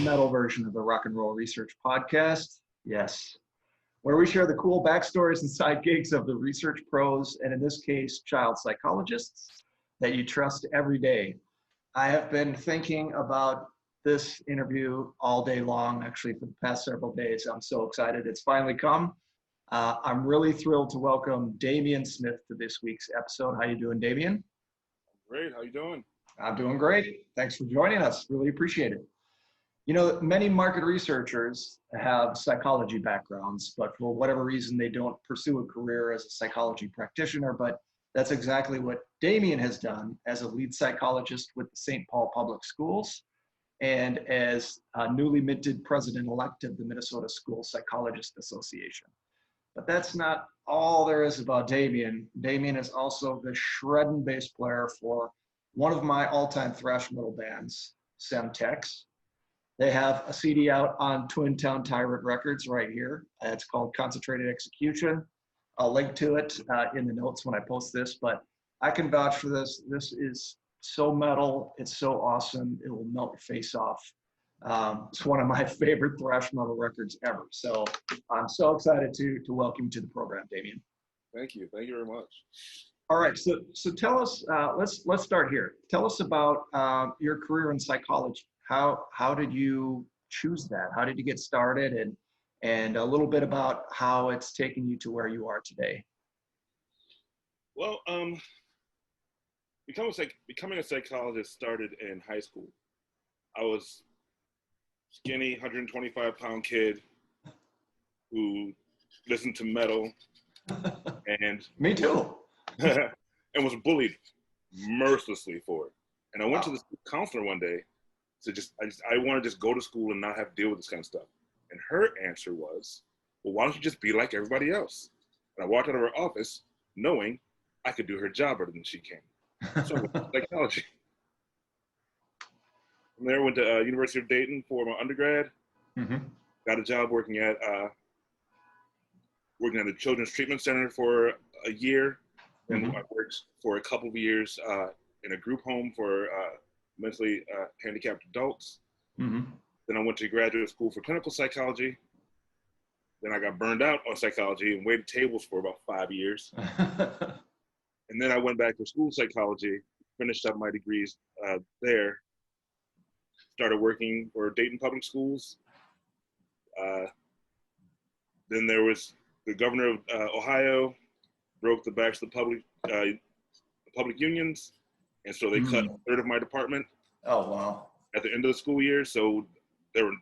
metal version of the Rock and Roll Research Podcast. Yes, where we share the cool backstories and side gigs of the research pros, and in this case, child psychologists that you trust every day. I have been thinking about this interview all day long, actually for the past several days. I'm so excited it's finally come. I'm really thrilled to welcome Damion Smith to this week's episode. How you doing, Damion? Great, how you doing? I'm doing great. Thanks for joining us. Really appreciate it. You know, many market researchers have psychology backgrounds, but for whatever reason, they don't pursue a career as a psychology practitioner. But that's exactly what Damion has done as a lead psychologist with the St. Paul Public Schools and as a newly minted president-elect of the Minnesota School Psychologist Association. But that's not all there is about Damion. Damion is also the shredding bass player for one of my all-time thrash metal bands, Semtex. They have a CD out on Twin Town Tyrant Records right here. It's called Concentrated Execution. I'll link to it in the notes when I post this, but I can vouch for this. This is so metal. It's so awesome. It will melt your face off. It's one of my favorite thrash metal records ever. So I'm so excited to welcome you to the program, Damion. Thank you very much. All right, so tell us. Let's start here. Tell us about your career in psychology. How did you choose that? How did you get started, and a little bit about how it's taken you to where you are today? Well, becoming a psychologist started in high school. I was skinny, 125-pound kid who listened to metal and Me too. and was bullied mercilessly for it. And I went to the counselor one day to I want to just go to school and not have to deal with this kind of stuff. And her answer was, well, why don't you just be like everybody else? And I walked out of her office knowing I could do her job better than she can. So I went to psychology. From there, I went to University of Dayton for my undergrad. Mm-hmm. Got a job working at the Children's Treatment Center for a year. And I worked for a couple of years in a group home for mentally handicapped adults. Mm-hmm. Then I went to graduate school for clinical psychology. Then I got burned out on psychology and waited tables for about 5 years. And then I went back to school psychology, finished up my degrees there, started working for Dayton Public Schools. Then there was the governor of Ohio broke the backs of the public unions, and so they cut a third of my department. Oh, wow. At the end of the school year, so there were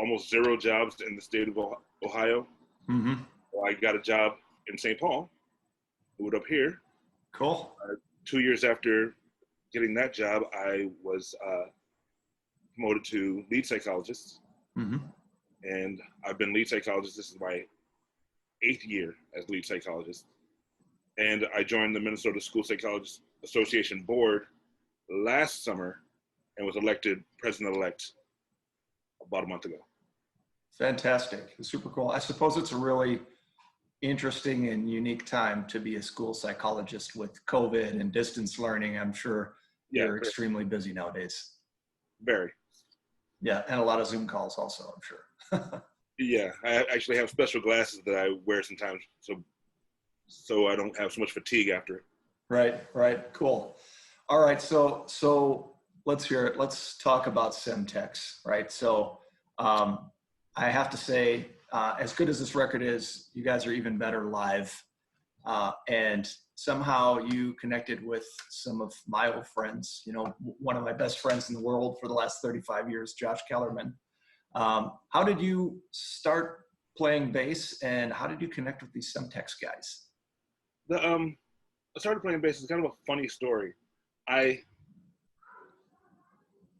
almost zero jobs in the state of Ohio. Mm-hmm. So I got a job in St. Paul, moved up here. Cool. 2 years after getting that job, I was promoted to lead psychologist. Mm-hmm. And I've been lead psychologist. This is my 8th year as lead psychologist. And I joined the Minnesota School Psychologists Association board last summer and was elected president-elect about a month ago. Fantastic. Super cool. I suppose it's a really interesting and unique time to be a school psychologist with COVID and distance learning. I'm sure you're extremely busy nowadays. Very. Yeah, and a lot of Zoom calls also, I'm sure. Yeah, I actually have special glasses that I wear sometimes so I don't have so much fatigue after it. Right. Cool. All right, so let's hear it. Let's talk about Semtex, right? So I have to say, as good as this record is, you guys are even better live. And somehow you connected with some of my old friends, you know, one of my best friends in the world for the last 35 years, Josh Kellerman. How did you start playing bass, and how did you connect with these Semtex guys? I started playing bass. It's kind of a funny story. I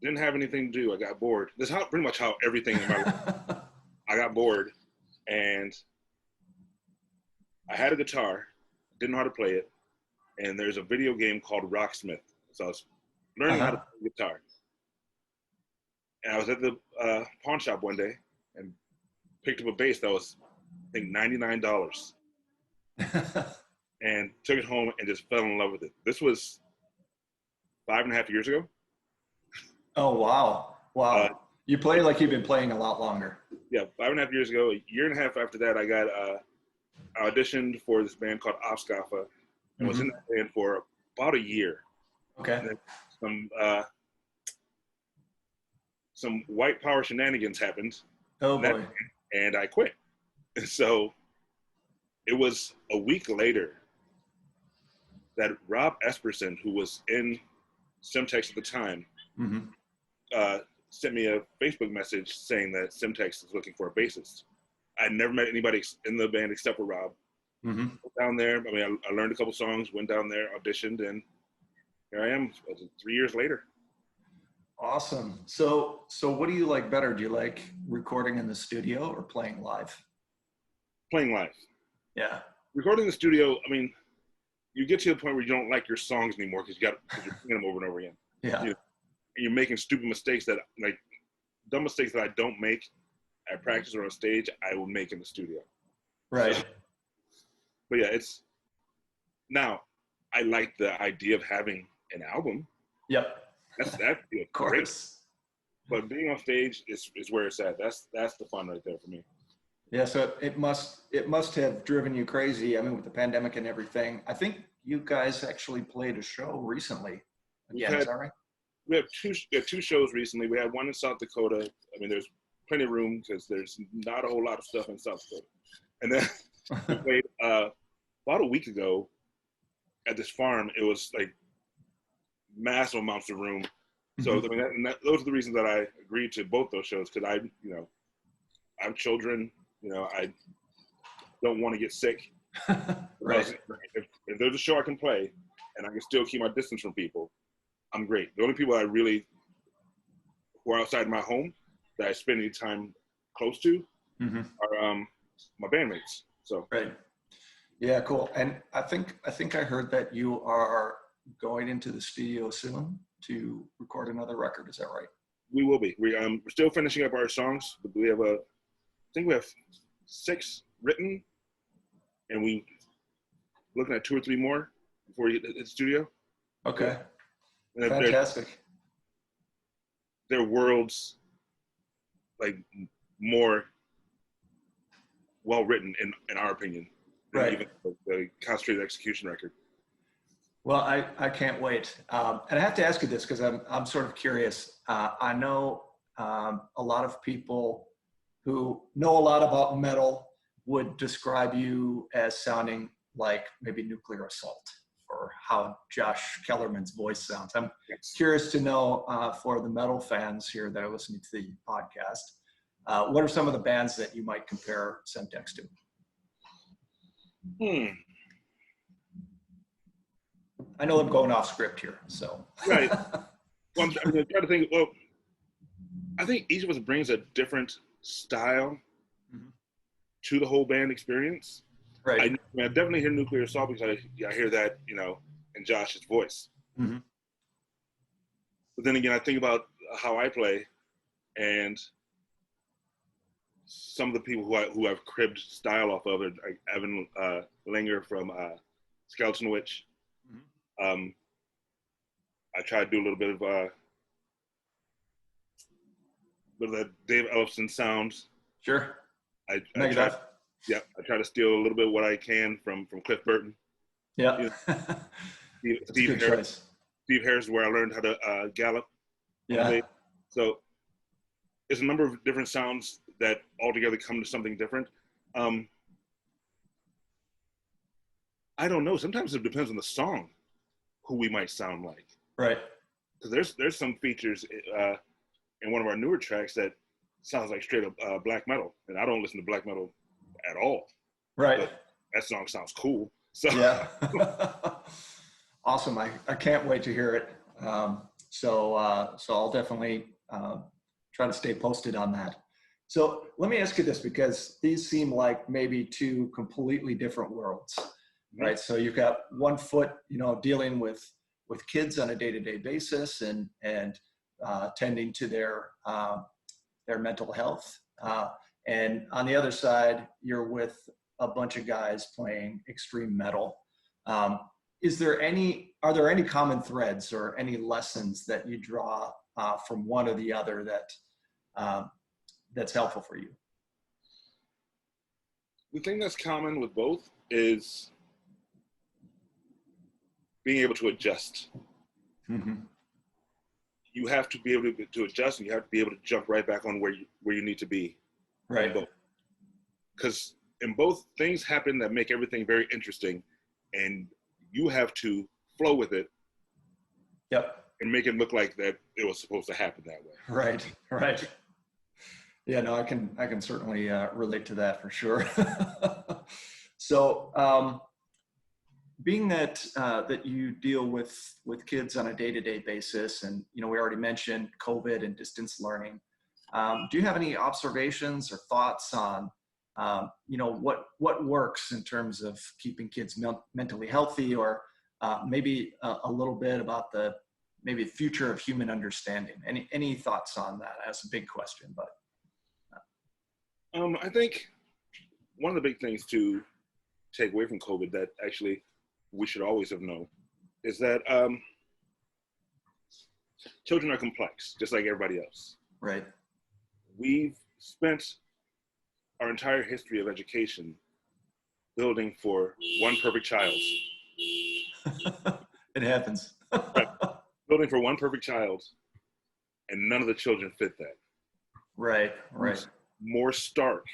didn't have anything to do. I got bored. This is pretty much how everything in my life. I got bored, and I had a guitar, didn't know how to play it, and there's a video game called Rocksmith. So I was learning how to play guitar. And I was at the pawn shop one day and picked up a bass that was, I think, $99. And took it home and just fell in love with it. This was 5.5 years ago. Oh, wow. You play like you've been playing a lot longer. Yeah, 5.5 years ago, a year and a half after that, I got auditioned for this band called Obscaffa and was in that band for about a year. Okay. And then some white power shenanigans happened. Oh boy. And I quit. And so it was a week later that Rob Esperson, who was in Semtex at the time, sent me a Facebook message saying that Semtex is looking for a bassist. I'd never met anybody in the band except for Rob. Down there, I mean, I learned a couple songs, went down there, auditioned, and here I am 3 years later. Awesome. So what do you like better? Do you like recording in the studio or playing live? Playing live. Yeah. Recording in the studio, I mean, you get to the point where you don't like your songs anymore because you're singing them over and over again. Yeah. You're making stupid mistakes dumb mistakes that I don't make at practice or on stage, I will make in the studio. Right. So, but yeah, now I like the idea of having an album. Yep. That feels of course. Great. But being on stage is where it's at. That's the fun right there for me. Yeah, so it must have driven you crazy. I mean, with the pandemic and everything. I think you guys actually played a show recently. Again, is that right? We have two shows recently. We had one in South Dakota. I mean, there's plenty of room because there's not a whole lot of stuff in South Dakota. And then we played about a week ago at this farm. It was like massive amounts of room. So I mean, those are the reasons that I agreed to both those shows because I have children. I don't want to get sick. Right. If there's a show I can play and I can still keep my distance from people, I'm great. The only people who are outside my home that I spend any time close to are my bandmates. So right. Yeah, cool. And I think I heard that you are going into the studio soon to record another record. Is that right? We will be. We're still finishing up our songs. We have I think we have 6 written, and we looking at 2 or 3 more before you hit the studio. Okay. And fantastic. They're worlds like more well written in our opinion than right. even the Concentrated Execution record. Well, I can't wait. And I have to ask you this because I'm sort of curious. I know a lot of people who know a lot about metal would describe you as sounding like maybe Nuclear Assault, or how Josh Kellerman's voice sounds. I'm curious to know for the metal fans here that are listening to the podcast, what are some of the bands that you might compare Semtex to? I know I'm going off script here, so. Right. Well, I'm trying to think. Well, I think each of us brings a different style to the whole band experience. Right. I definitely hear Nuclear Assault because I hear that, in Josh's voice. But then again, I think about how I play and some of the people who I've cribbed style off of, like Evan Langer from Skeleton Witch. I try to do a little bit of that Dave Ellefson sound. Sure. I try to steal a little bit of what I can from Cliff Burton. Yeah. Steve Harris. Steve Harris is where I learned how to gallop. Yeah. So it's a number of different sounds that all together come to something different. I don't know. Sometimes it depends on the song, who we might sound like. Right. Because there's some features in one of our newer tracks that sounds like straight up black metal, and I don't listen to black metal at all. Right. But that song sounds cool. So yeah. Awesome. I can't wait to hear it. So I'll definitely try to stay posted on that. So let me ask you this, because these seem like maybe 2 completely different worlds, right? So you've got one foot, dealing with kids on a day-to-day basis and tending to their mental health. And on the other side, you're with a bunch of guys playing extreme metal. Are there any common threads or any lessons that you draw from one or the other that that's helpful for you? The thing that's common with both is being able to adjust. Mm-hmm. You have to be able to adjust, and you have to be able to jump right back on where you need to be. Right. Because in both, things happen that make everything very interesting, and you have to flow with it. Yep. And make it look like that it was supposed to happen that way. Right. Right. Yeah, no, I can certainly relate to that for sure. So, being that that you deal with kids on a day-to-day basis, and we already mentioned COVID and distance learning, do you have any observations or thoughts on what works in terms of keeping kids mentally healthy, or maybe a little bit about the future of human understanding? Any thoughts on that? That's a big question, but I think one of the big things to take away from COVID that actually we should always have known is that children are complex, just like everybody else. Right. We've spent our entire history of education building for one perfect child. It happens. Right. Building for one perfect child, and none of the children fit that. Right. Right. It's more stark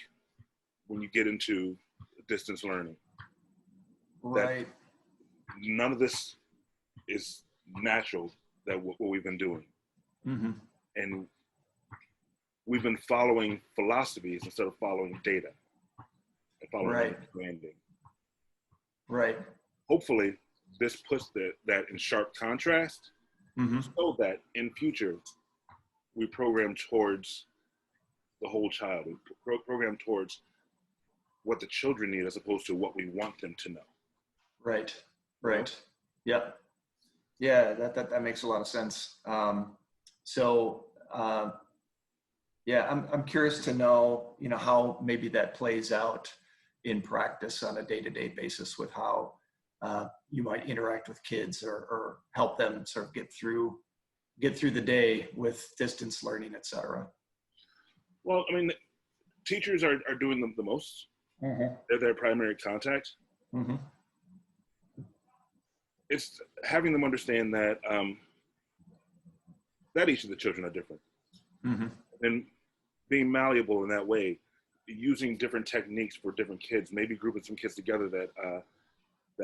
when you get into distance learning. Right. None of this is natural, that what we've been doing. Mm-hmm. And we've been following philosophies instead of following data and following understanding. Right. Hopefully this puts that in sharp contrast, mm-hmm. so that in future we program towards the whole child. We program towards what the children need as opposed to what we want them to know. Right. Right. Yep. Yeah, that makes a lot of sense. Yeah, I'm curious to know, how maybe that plays out in practice on a day-to-day basis with how you might interact with kids or help them sort of get through the day with distance learning, et cetera. Well, I mean, teachers are doing the most. Mm-hmm. They're their primary contact. Mm-hmm. It's having them understand that that each of the children are different. Mm-hmm. And being malleable in that way, using different techniques for different kids, maybe grouping some kids together that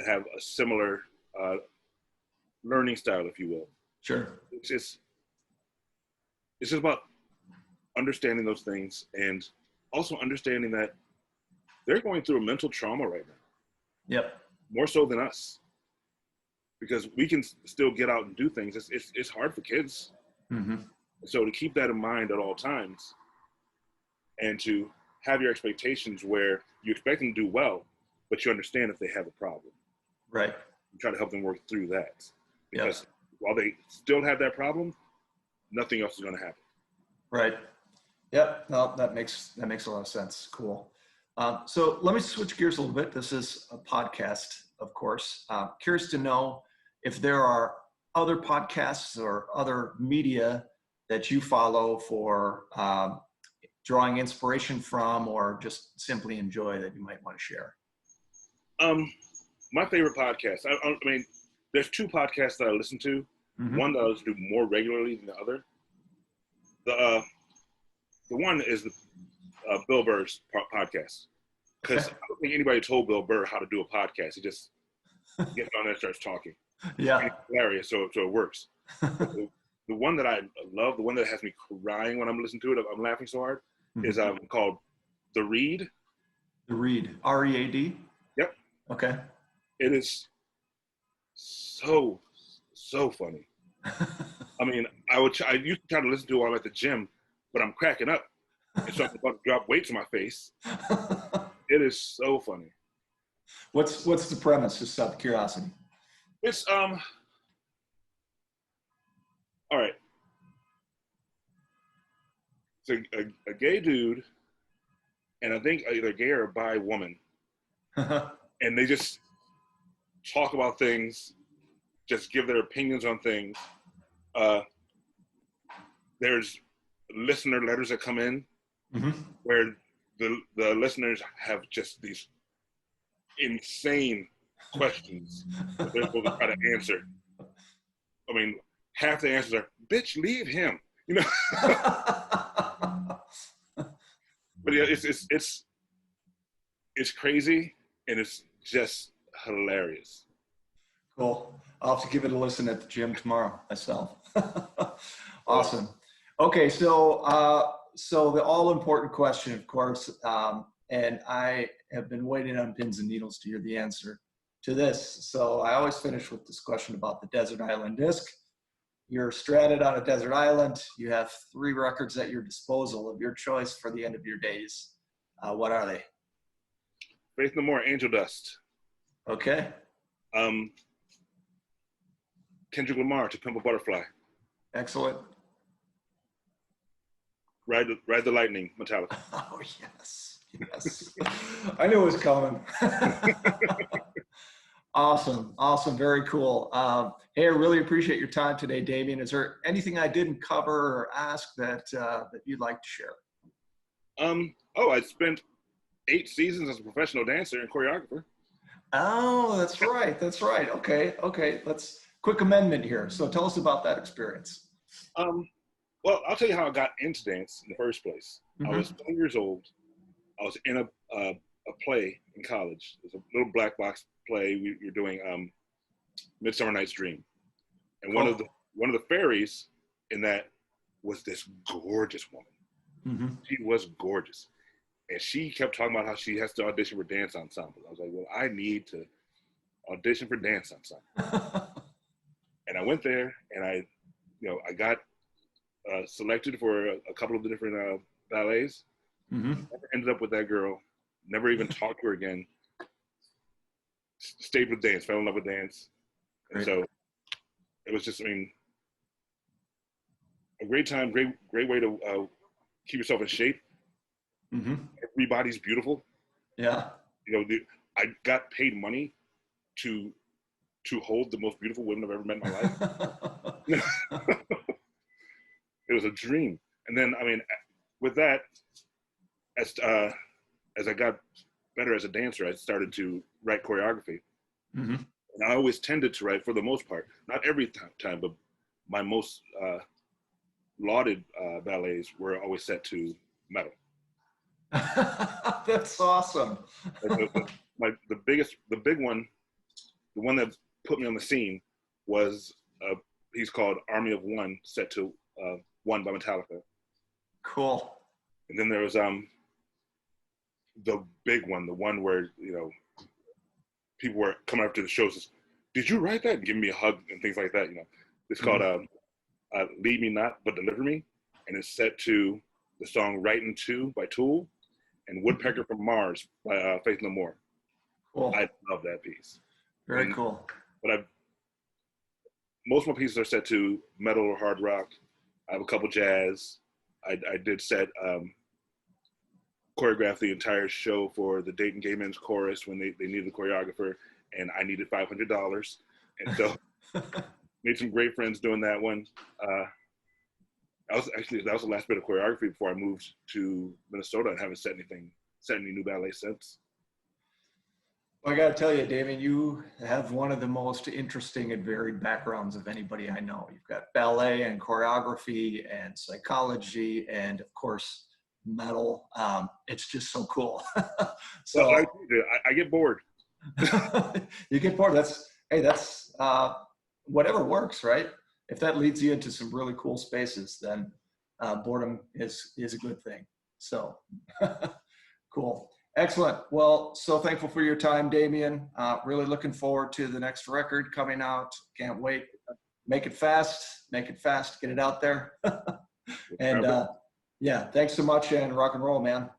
have a similar learning style, if you will. Sure. It's just about understanding those things, and also understanding that they're going through a mental trauma right now. Yep. More so than us, because we can still get out and do things. It's hard for kids. Mm-hmm. So to keep that in mind at all times, and to have your expectations where you expect them to do well, but you understand if they have a problem. Right. You try to help them work through that, because while while they still have that problem, nothing else is going to happen. Right. Yep. No, that makes a lot of sense. Cool. So let me switch gears a little bit. This is a podcast, of course. Curious to know if there are other podcasts or other media that you follow for drawing inspiration from, or just simply enjoy, that you might want to share. My favorite podcast. I mean, there's two podcasts that I listen to. Mm-hmm. One that I listen to more regularly than the other. The one is the Bill Burr's podcast, because I don't think anybody told Bill Burr how to do a podcast. He just gets on there and starts talking. Yeah, and it's hilarious, so it works. The one that I love, the one that has me crying when I'm listening to it, I'm laughing so hard, mm-hmm. is called The Read. The Read, R-E-A-D. Yep. Okay. It is so funny. I mean, I used to try to listen to it while I'm at the gym, but I'm cracking up. And so I'm about to drop weights in my face. It is so funny. What's the premise, just out of curiosity? It's all right. It's a gay dude, and I think either gay or bi woman, and they just talk about things, just give their opinions on things. There's listener letters that come in where the listeners have just these insane questions that they're supposed to try to answer. I mean, half the answers are, bitch, leave him. You know? But yeah, it's crazy and it's just hilarious. Cool. I'll have to give it a listen at the gym tomorrow myself. Awesome. Okay, so the all-important question, of course, and I have been waiting on pins and needles to hear the answer to this. So I always finish with this question about the desert island disc. You're stranded on a desert island. You have 3 records at your disposal of your choice for the end of your days. What are they? Faith No More, Angel Dust. Okay. Kendrick Lamar, To Pimp a Butterfly. Excellent. Ride the Lightning, Metallica. Oh, yes. Yes. I knew it was coming. Awesome. Very cool. Hey, I really appreciate your time today, Damion. Is there anything I didn't cover or ask that you'd like to share? I spent 8 seasons as a professional dancer and choreographer. Oh, that's right. Okay. Let's quick amendment here. So tell us about that experience. Well, I'll tell you how I got into dance in the first place. I was 20 years old. I was in a play in college. It was a little black box play. We were doing Midsummer Night's Dream, and one of the fairies in that was this gorgeous woman. She was gorgeous, and she kept talking about how she has to audition for dance ensembles. I was like, well, I need to audition for dance ensemble. And I went there, and I got selected for a couple of the different ballets. Never ended up with that girl. Never even talked to her again. Stayed with dance. Fell in love with dance. And so it was just, a great time. Great way to keep yourself in shape. Everybody's beautiful. Yeah. I got paid money to hold the most beautiful women I've ever met in my life. It was a dream. And then, with that, as I got better as a dancer, I started to write choreography. And I always tended to write, for the most part, not every time, but my most lauded ballets were always set to metal. That's awesome. The big one, the one that put me on the scene was a piece called Army of One, set to One by Metallica. Cool. And then there was the big one, the one where people were coming up to the shows. Says, did you write that? And giving me a hug and things like that. It's called "Lead Me Not But Deliver Me," and it's set to the song "Writin' 2" by Tool and "Woodpecker from Mars" by Faith No More. Cool. I love that piece. Very cool. But most of my pieces are set to metal or hard rock. I have a couple jazz. I did choreograph the entire show for the Dayton Gay Men's Chorus when they needed a choreographer, and I needed $500. And so made some great friends doing that one. That was the last bit of choreography before I moved to Minnesota and haven't set any new ballet since. Well, I got to tell you, Damion, you have one of the most interesting and varied backgrounds of anybody I know. You've got ballet and choreography and psychology and, of course, metal. It's just so cool. So well, I get bored. You get bored. That's whatever works, right? If that leads you into some really cool spaces, then boredom is a good thing. So cool. Excellent. Well, so thankful for your time, Damion. Really looking forward to the next record coming out. Can't wait. Make it fast, get it out there. And yeah, thanks so much, and rock and roll, man.